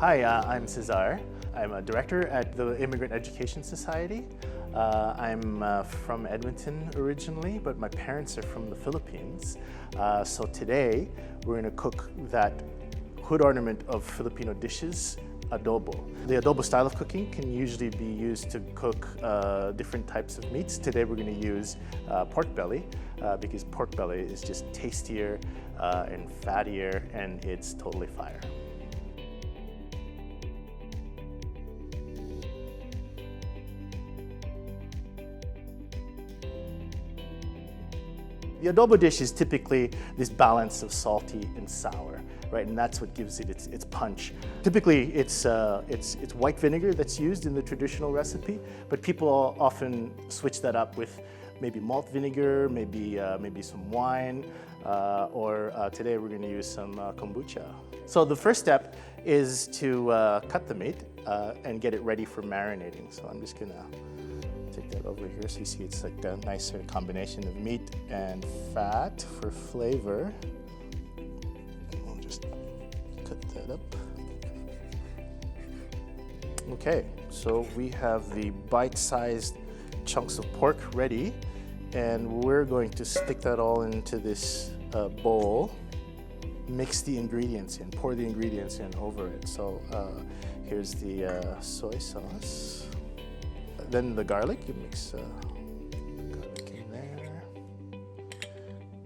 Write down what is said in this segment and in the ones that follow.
Hi, I'm Cesar. I'm a director at the Immigrant Education Society. I'm from Edmonton originally, but my parents are from the Philippines. So today we're going to cook that hood ornament of Filipino dishes, adobo. The adobo style of cooking can usually be used to cook different types of meats. Today we're going to use pork belly because pork belly is just tastier and fattier, and it's totally fire. The adobo dish is typically this balance of salty and sour, right? And that's what gives it its punch. Typically, it's white vinegar that's used in the traditional recipe, but people often switch that up with maybe malt vinegar, maybe some wine, or today we're going to use some kombucha. So the first step is to cut the meat and get it ready for marinating. So I'm just going to take that over here so you see it's like a nicer combination of meat and fat for flavor. We'll just cut that up. Okay, so we have the bite-sized chunks of pork ready, and we're going to stick that all into this bowl. Mix the ingredients in, pour the ingredients in over it. So here's the soy sauce. Then the garlic, you mix garlic in there.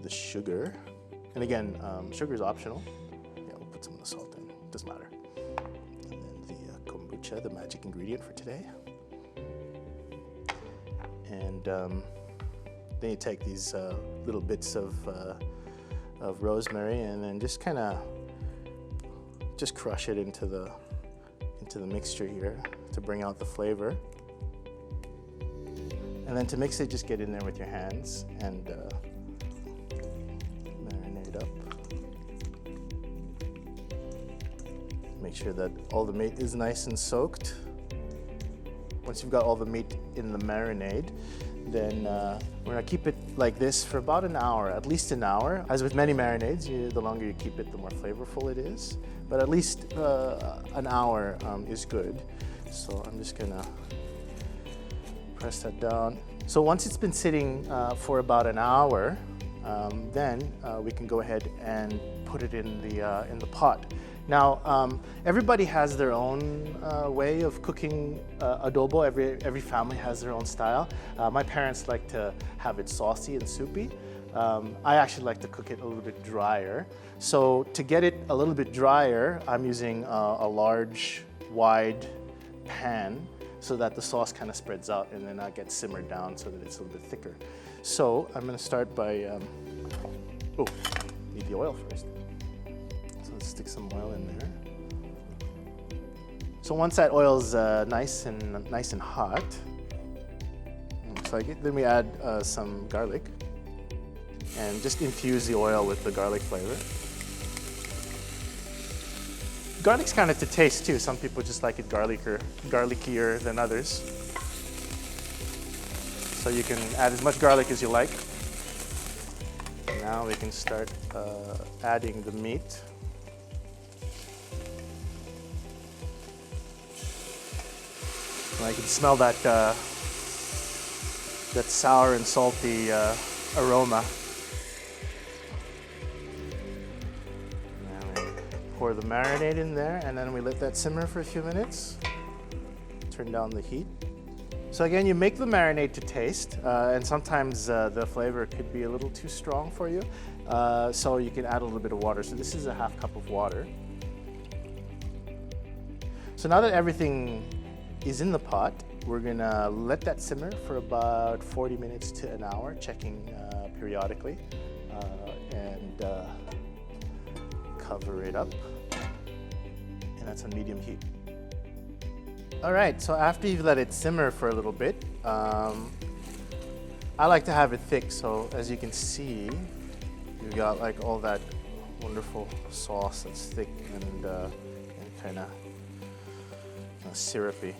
The sugar, and again, sugar is optional. Yeah, we'll put some of the salt in, doesn't matter. And then the kombucha, the magic ingredient for today. And then you take these little bits of rosemary and then just kind of crush it into the mixture here to bring out the flavor. And then to mix it, just get in there with your hands and marinate up. Make sure that all the meat is nice and soaked. Once you've got all the meat in the marinade, then we're gonna keep it like this for about an hour, at least an hour. As with many marinades, the longer you keep it, the more flavorful it is. But at least an hour is good. So I'm just gonna press that down. So once it's been sitting for about an hour, then we can go ahead and put it in the pot. Now, everybody has their own way of cooking adobo. Every family has their own style. My parents like to have it saucy and soupy. I actually like to cook it a little bit drier. So to get it a little bit drier, I'm using a large, wide pan, so that the sauce kind of spreads out and then gets simmered down so that it's a little bit thicker. So I'm going to start by, need the oil first. So let's stick some oil in there. So once that oil's nice and hot, looks like it, then we add some garlic and just infuse the oil with the garlic flavor. Garlic's kind of to taste too. Some people just like it garlickier than others. So you can add as much garlic as you like. Now we can start adding the meat. I can smell that sour and salty aroma. Pour the marinade in there, and then we let that simmer for a few minutes. Turn down the heat. So again, you make the marinade to taste, and sometimes the flavor could be a little too strong for you, so you can add a little bit of water. So this is a half cup of water. So now that everything is in the pot, we're gonna let that simmer for about 40 minutes to an hour, checking periodically, and cover it up, and that's on medium heat. All right, so after you've let it simmer for a little bit, I like to have it thick, so as you can see, you've got like all that wonderful sauce that's thick and kind of syrupy.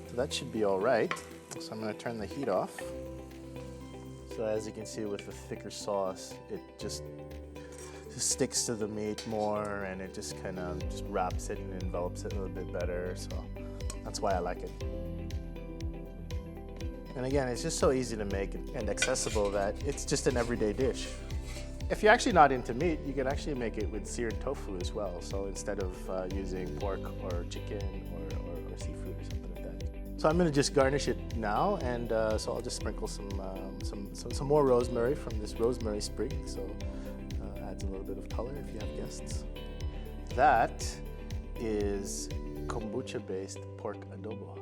So that should be all right. So I'm going to turn the heat off. So as you can see with the thicker sauce, it just sticks to the meat more, and it just kind of just wraps it and envelops it a little bit better. So that's why I like it. And again, it's just so easy to make and accessible that it's just an everyday dish. If you're actually not into meat, you can actually make it with seared tofu as well. So instead of using pork or chicken or seafood or something like that. So I'm going to just garnish it now, and so I'll just sprinkle some more rosemary from this rosemary sprig. So adds a little bit of color if you have guests. That is kombucha-based pork adobo.